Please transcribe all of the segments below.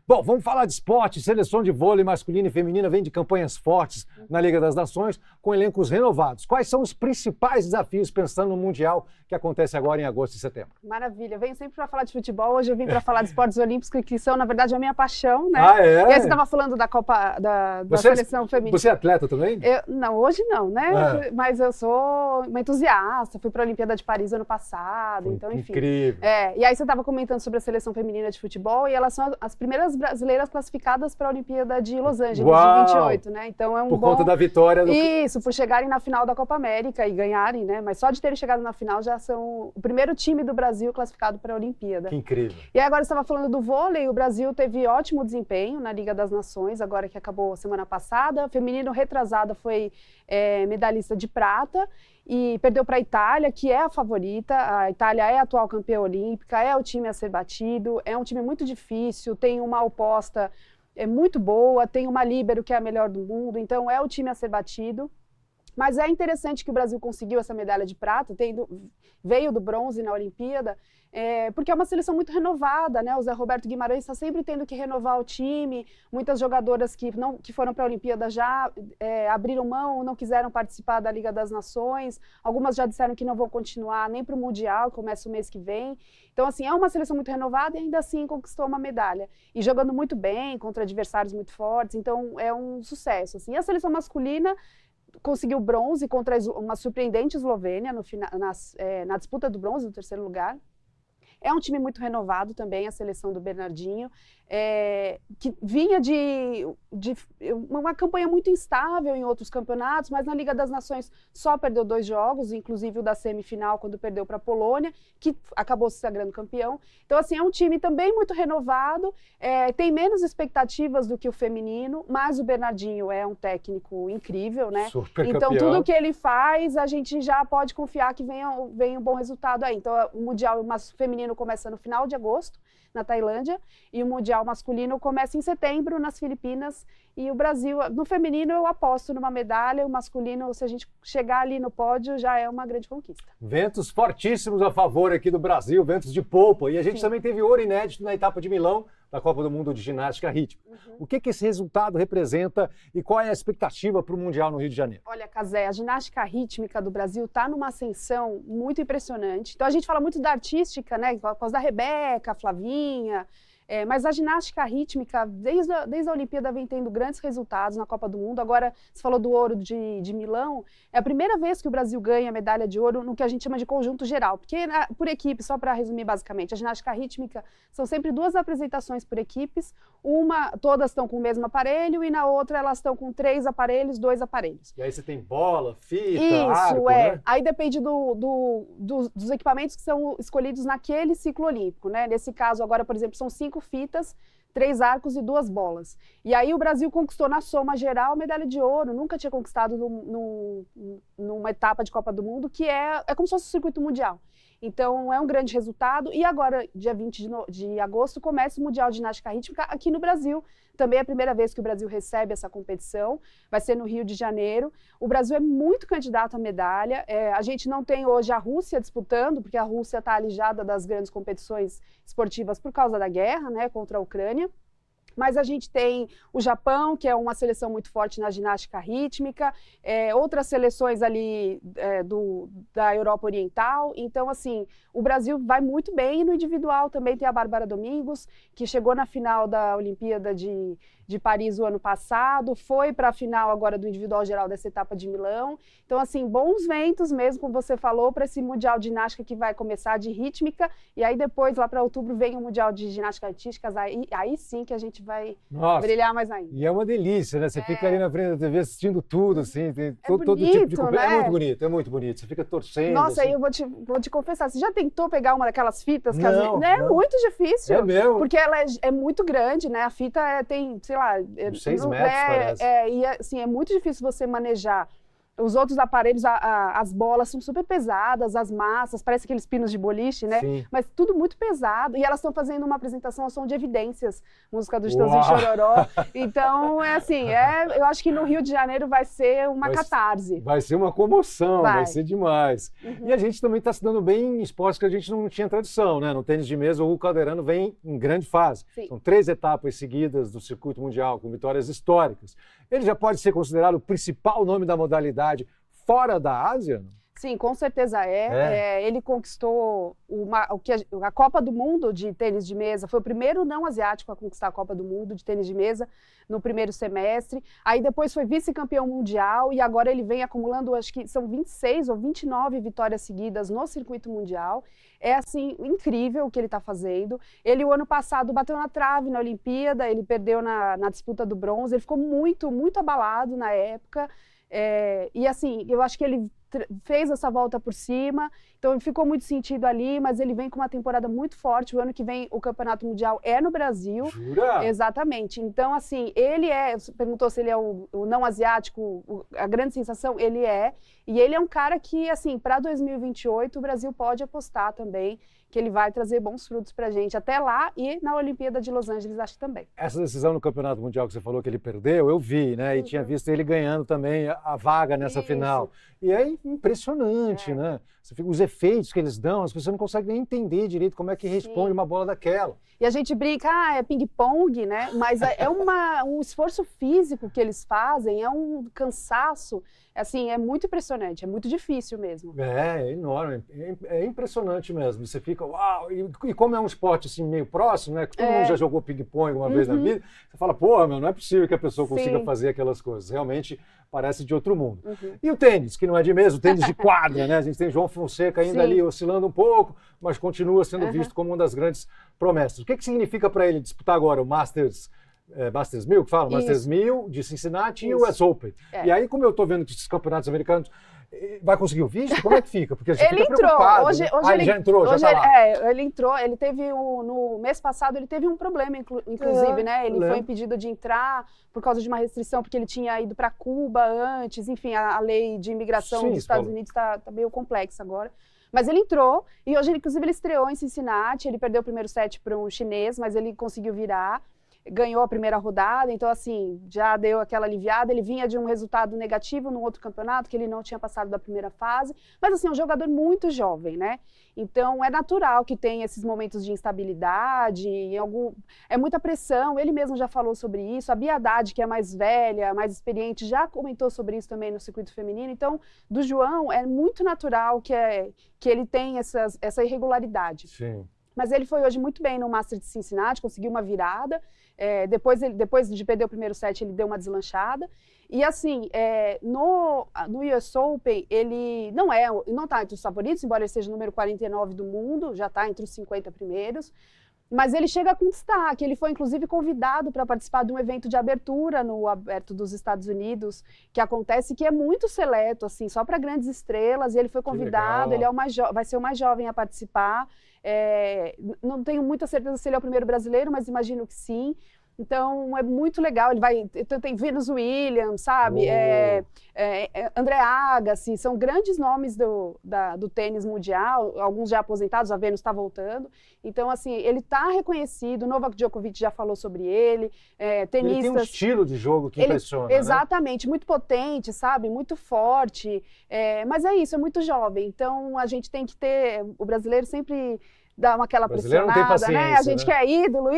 Bom, vamos falar de esporte. Seleção de vôlei masculina e feminina vem de campanhas fortes na Liga das Nações, com elencos renovados. Quais são os principais desafios pensando no Mundial que acontece agora em agosto e setembro? Maravilha. Eu venho sempre para falar de futebol. Hoje eu vim para falar de esportes olímpicos, que são, na verdade, a minha paixão, né? Ah, é? E aí você estava falando da Copa da seleção feminina. Você é atleta também? Não, hoje não, né? Mas eu sou uma entusiasta. Fui para a Olimpíada de Paris ano passado. Então, enfim. Incrível. E aí você estava comentando sobre a seleção feminina de futebol e elas são as primeiras brasileiras classificadas para a Olimpíada de Los Angeles, de 28, né? Então é um Por conta da vitória. Isso, por chegarem na final da Copa América e ganharem, né? Mas só de terem chegado na final já são o primeiro time do Brasil classificado para a Olimpíada. Que incrível. E aí agora você estava falando do vôlei, o Brasil teve ótimo desempenho na Liga das Nações, agora que acabou semana passada. Feminino retrasada foi medalhista de prata e perdeu para a Itália, que é a favorita. A Itália é a atual campeã olímpica, é o time a ser batido, é um time muito difícil, tem uma oposta muito boa, tem uma líbero que é a melhor do mundo, então é o time a ser batido. Mas é interessante que o Brasil conseguiu essa medalha de prata, veio do bronze na Olimpíada, porque é uma seleção muito renovada, né? O Zé Roberto Guimarães está sempre tendo que renovar o time, muitas jogadoras que foram para a Olimpíada já abriram mão, não quiseram participar da Liga das Nações, algumas já disseram que não vão continuar nem para o Mundial, que começa o mês que vem. Então, assim, é uma seleção muito renovada e ainda assim conquistou uma medalha. E jogando muito bem, contra adversários muito fortes, então é um sucesso. Assim. E a seleção masculina conseguiu bronze contra uma surpreendente Eslovênia na disputa do bronze, no terceiro lugar. É um time muito renovado também, a seleção do Bernardinho, que vinha de uma campanha muito instável em outros campeonatos, mas na Liga das Nações só perdeu 2 jogos, inclusive o da semifinal, quando perdeu para a Polônia, que acabou se sagrando campeão. Então, assim, é um time também muito renovado, tem menos expectativas do que o feminino, mas o Bernardinho é um técnico incrível, né? Super então, campeão. tudo que ele faz, a gente já pode confiar que venha um bom resultado aí. Então, o Mundial feminino começa no final de agosto, na Tailândia, e o Mundial masculino começa em setembro, nas Filipinas, e o Brasil, no feminino, eu aposto numa medalha, o masculino, se a gente chegar ali no pódio, já é uma grande conquista. Ventos fortíssimos a favor aqui do Brasil, ventos de polpa, e a gente também teve ouro inédito na etapa de Milão, da Copa do Mundo de Ginástica Rítmica. O que esse resultado representa e qual é a expectativa para o Mundial no Rio de Janeiro? Olha, Cazé, a ginástica rítmica do Brasil está numa ascensão muito impressionante. Então a gente fala muito da artística, né, por causa da Rebeca, Flavinha, mas a ginástica rítmica, desde a Olimpíada, vem tendo grandes resultados na Copa do Mundo. Agora, você falou do ouro de Milão, é a primeira vez que o Brasil ganha medalha de ouro no que a gente chama de conjunto geral, porque por equipe, só para resumir basicamente, a ginástica rítmica são sempre 2 apresentações por equipes, todas estão com o mesmo aparelho e na outra elas estão com 3 aparelhos, 2 aparelhos. E aí você tem bola, fita, Isso, arco, né? Aí depende dos equipamentos que são escolhidos naquele ciclo olímpico, né? Nesse caso agora, por exemplo, são 5 fitas, 3 arcos e 2 bolas. E aí o Brasil conquistou na soma geral medalha de ouro, nunca tinha conquistado numa etapa de Copa do Mundo, que é como se fosse o circuito mundial. Então, é um grande resultado. E agora, dia 20 de agosto, começa o Mundial de Ginástica Rítmica aqui no Brasil. Também é a primeira vez que o Brasil recebe essa competição. Vai ser no Rio de Janeiro. O Brasil é muito candidato à medalha. A gente não tem hoje a Rússia disputando, porque a Rússia está alijada das grandes competições esportivas por causa da guerra, né, contra a Ucrânia. Mas a gente tem o Japão, que é uma seleção muito forte na ginástica rítmica, outras seleções ali da Europa Oriental. Então, assim, o Brasil vai muito bem. E no individual também tem a Bárbara Domingos, que chegou na final da Olimpíada de Paris o ano passado, foi para a final agora do individual geral dessa etapa de Milão. Então, assim, bons ventos mesmo, como você falou, para esse Mundial de Ginástica que vai começar de rítmica, e aí depois, lá para outubro, vem o Mundial de Ginástica Artística, aí sim que a gente vai brilhar mais ainda. E é uma delícia, né? Você fica ali na frente da TV assistindo tudo, assim, tem todo bonito, tipo de competição. né? É muito bonito. Você fica torcendo. Nossa, assim. aí eu vou te confessar, você já tentou pegar uma daquelas fitas? Que Não. É muito difícil. É mesmo? Porque ela é muito grande, né? A fita tem, sei lá... 6 metros, parece. E assim, é muito difícil você manejar Os outros aparelhos, as bolas são super pesadas, as massas, parece aqueles pinos de boliche, né? Sim. Mas tudo muito pesado. E elas estão fazendo uma apresentação ao som de Evidências, música do Chitãozinho Chororó. Então, eu acho que no Rio de Janeiro vai ser uma catarse. Vai ser uma comoção, vai ser demais. Uhum. E a gente também está se dando bem em esportes que a gente não tinha tradição, né? No tênis de mesa, o Hugo Calderano vem em grande fase. Sim. São 3 etapas seguidas do circuito mundial, com vitórias históricas. Ele já pode ser considerado o principal nome da modalidade fora da Ásia? Sim, com certeza ele conquistou a Copa do Mundo de tênis de mesa, foi o primeiro não asiático a conquistar a Copa do Mundo de tênis de mesa no primeiro semestre. Aí depois foi vice-campeão mundial e agora ele vem acumulando, acho que são 26 ou 29 vitórias seguidas no circuito mundial. É, assim, incrível o que ele está fazendo. Ele, o ano passado, bateu na trave na Olimpíada, ele perdeu na disputa do bronze, ele ficou muito, muito abalado na época. E assim, eu acho que ele fez essa volta por cima, então ficou muito sentido ali, mas ele vem com uma temporada muito forte. O ano que vem o Campeonato Mundial é no Brasil. Jura? Exatamente. Então, assim, você perguntou se ele é o não asiático, a grande sensação, ele é. E ele é um cara que, assim, para 2028 o Brasil pode apostar também que ele vai trazer bons frutos pra gente até lá e na Olimpíada de Los Angeles, acho que também. Essa decisão no Campeonato Mundial que você falou que ele perdeu, eu vi, né? E tinha visto ele ganhando também a vaga nessa final. E é impressionante, né? Você fica, os efeitos que eles dão, as pessoas não conseguem nem entender direito como é que responde uma bola daquela. E a gente brinca, é ping-pong, né? Mas é um esforço físico que eles fazem, é um cansaço, assim, é muito impressionante, é muito difícil mesmo. É enorme, é impressionante mesmo. Você fica, uau! E como é um esporte assim meio próximo, né? Todo mundo já jogou ping-pong uma vez na vida, você fala, porra, não é possível que a pessoa consiga fazer aquelas coisas. Realmente parece de outro mundo. E o tênis, que não é de mesa, o tênis de quadra, né? A gente tem João Fonseca ainda ali oscilando um pouco, mas continua sendo visto como uma das grandes promessas. O que significa para ele disputar agora o Masters 1000, que fala? Masters 1000 de Cincinnati e o US Open. E aí, como eu estou vendo que esses campeonatos americanos, vai conseguir o visto? Como é que fica? Porque a gente ele fica entrou. preocupado. Hoje ele já entrou, já está lá. Ele entrou, ele teve no mês passado, ele teve um problema, inclusive, né? Ele foi impedido de entrar por causa de uma restrição, porque ele tinha ido para Cuba antes, enfim, a lei de imigração dos Estados Unidos está meio complexa agora. Mas ele entrou, e hoje, inclusive, ele estreou em Cincinnati, ele perdeu o primeiro set para um chinês, mas ele conseguiu virar, ganhou a primeira rodada, então, assim, já deu aquela aliviada. Ele vinha de um resultado negativo no outro campeonato, que ele não tinha passado da primeira fase, mas, assim, é um jogador muito jovem, né? Então, é natural que tenha esses momentos de instabilidade, é muita pressão, ele mesmo já falou sobre isso. A Bia Haddad, que é mais velha, mais experiente, já comentou sobre isso também no circuito feminino. Então, do João, é muito natural que ele tenha essa irregularidade. Sim. Mas ele foi hoje muito bem no Masters de Cincinnati, conseguiu uma virada. Depois de perder o primeiro set, ele deu uma deslanchada. E assim, no US Open, ele não está entre os favoritos, embora ele seja o número 49 do mundo, já está entre os 50 primeiros. Mas ele chega com destaque. Ele foi, inclusive, convidado para participar de um evento de abertura no Aberto dos Estados Unidos, que acontece, que é muito seleto, assim, só para grandes estrelas. E ele foi convidado, ele vai ser o mais jovem a participar. Não tenho muita certeza se ele é o primeiro brasileiro, mas imagino que sim. Então, é muito legal. Tem Venus Williams, sabe? André Agassi, são grandes nomes do tênis mundial, alguns já aposentados, a Venus está voltando. Então, assim, ele está reconhecido, o Novak Djokovic já falou sobre ele, tenistas... Ele tem um estilo de jogo que impressiona, exatamente, né? Muito potente, sabe? Muito forte, mas é isso, é muito jovem. Então, a gente tem que ter... O brasileiro sempre... dá aquela pressionada, né? A gente quer ídolo.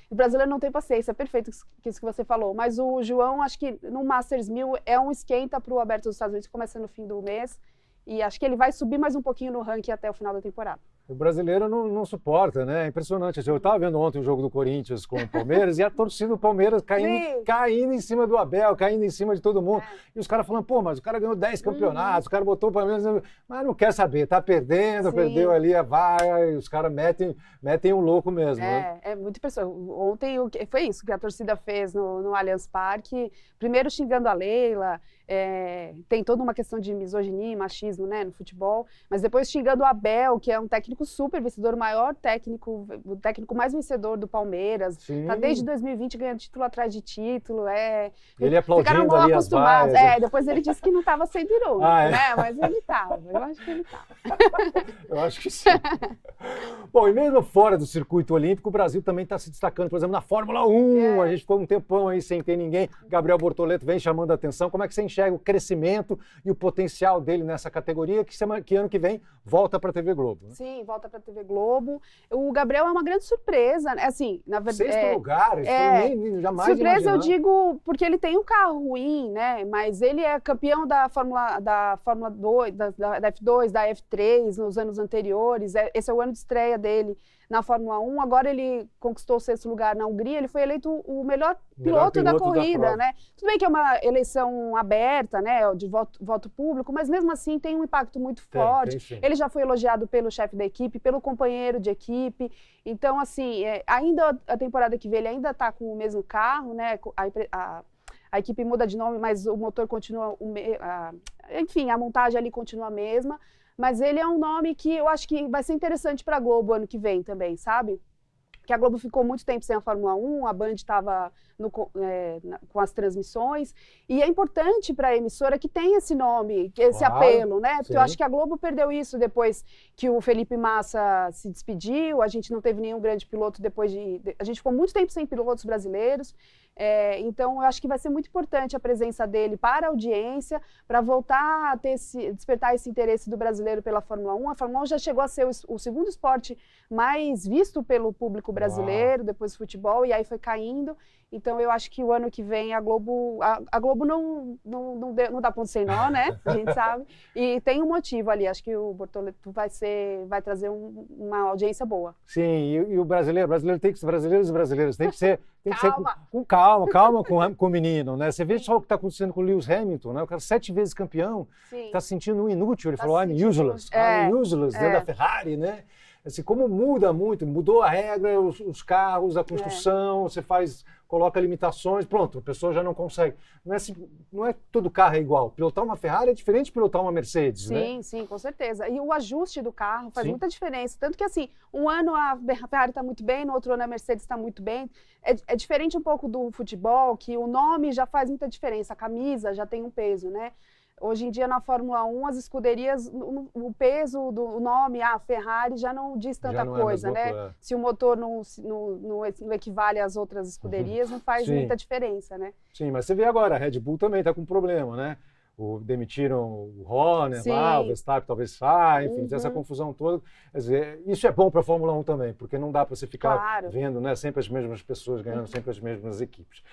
O brasileiro não tem paciência, é perfeito isso que você falou. Mas o João, acho que no Masters 1000 é um esquenta para o Aberto dos Estados Unidos, que começa no fim do mês. E acho que ele vai subir mais um pouquinho no ranking até o final da temporada. O brasileiro não suporta, né? É impressionante. Eu estava vendo ontem o jogo do Corinthians com o Palmeiras e a torcida do Palmeiras caindo em cima do Abel, caindo em cima de todo mundo. E os caras falando, pô, mas o cara ganhou 10 campeonatos, o cara botou o Palmeiras... Mas não quer saber, tá perdendo, perdeu ali a vaga, e os caras metem um louco mesmo, né? É muito impressionante. Ontem foi isso que a torcida fez no Allianz Parque, primeiro xingando a Leila, tem toda uma questão de misoginia e machismo, né, no futebol, mas depois xingando o Abel, que é um técnico técnico super vencedor, o maior técnico, o técnico mais vencedor do Palmeiras. Sim. Tá desde 2020 ganhando título atrás de título. Ele aplaudindo ficaram mal ali as acostumados. vaias. Depois ele disse que não estava sendo irônico, né? Mas ele estava, eu acho que ele estava. Eu acho que sim. Bom, e mesmo fora do circuito olímpico, o Brasil também está se destacando, por exemplo, na Fórmula 1. A gente ficou um tempão aí sem ter ninguém. Gabriel Bortoleto vem chamando a atenção. Como é que você enxerga o crescimento e o potencial dele nessa categoria que ano que vem volta para a TV Globo? Né? Sim, volta para a TV Globo. O Gabriel é uma grande surpresa, né? Assim, na verdade. Sexto lugar, isso nem jamais surpresa imaginar. Eu digo porque ele tem um carro ruim, né? Mas ele é campeão da Fórmula 2, da F2, da F3 nos anos anteriores. Esse é o ano de estreia dele na Fórmula 1. Agora ele conquistou o 6º lugar na Hungria. Ele foi eleito o melhor piloto da corrida, né? Tudo bem que é uma eleição aberta, né? De voto público, mas mesmo assim tem um impacto muito forte. Ele já foi elogiado pelo chefe da equipe, pelo companheiro de equipe. Então, assim, ainda a temporada que vem ele ainda está com o mesmo carro, né? A equipe muda de nome, mas o motor continua enfim, a montagem ali continua a mesma. Mas ele é um nome que eu acho que vai ser interessante para a Globo ano que vem também, sabe? Porque a Globo ficou muito tempo sem a Fórmula 1, a Band estava com as transmissões, e é importante para a emissora que tenha esse nome, esse apelo, né? Porque eu acho que a Globo perdeu isso depois que o Felipe Massa se despediu, a gente não teve nenhum grande piloto a gente ficou muito tempo sem pilotos brasileiros, então eu acho que vai ser muito importante a presença dele para a audiência, para voltar a despertar esse interesse do brasileiro pela Fórmula 1. A Fórmula 1 já chegou a ser o segundo esporte mais visto pelo público brasileiro, depois do futebol, e aí foi caindo. Então, eu acho que o ano que vem a Globo não dá ponto sem nó, né? A gente sabe. E tem um motivo ali. Acho que o Bortoleto vai trazer uma audiência boa. Sim, e o brasileiro tem que ser brasileiros tem que ser com calma com o menino, né? Você vê só o que está acontecendo com o Lewis Hamilton, né? O cara 7 vezes campeão, está se sentindo um inútil. Ele falou, I'm useless, dentro da Ferrari, né? Assim, como mudou a regra, os carros, a construção, você coloca limitações, pronto, a pessoa já não consegue. Não é todo carro é igual. Pilotar uma Ferrari é diferente de pilotar uma Mercedes, né? Sim, com certeza. E o ajuste do carro faz muita diferença. Tanto que, assim, um ano a Ferrari está muito bem, no outro ano a Mercedes está muito bem. É diferente um pouco do futebol, que o nome já faz muita diferença, a camisa já tem um peso, né? Hoje em dia, na Fórmula 1, as escuderias, o peso do nome, Ferrari, já não diz tanta coisa, né? Se o motor não equivale às outras escuderias, não faz muita diferença, né? Sim, mas você vê agora, a Red Bull também está com problema, né? Demitiram o Horner lá, o Verstappen talvez saia, enfim, essa confusão toda. Quer dizer, isso é bom para a Fórmula 1 também, porque não dá para você ficar vendo, né, sempre as mesmas pessoas ganhando, sempre as mesmas equipes.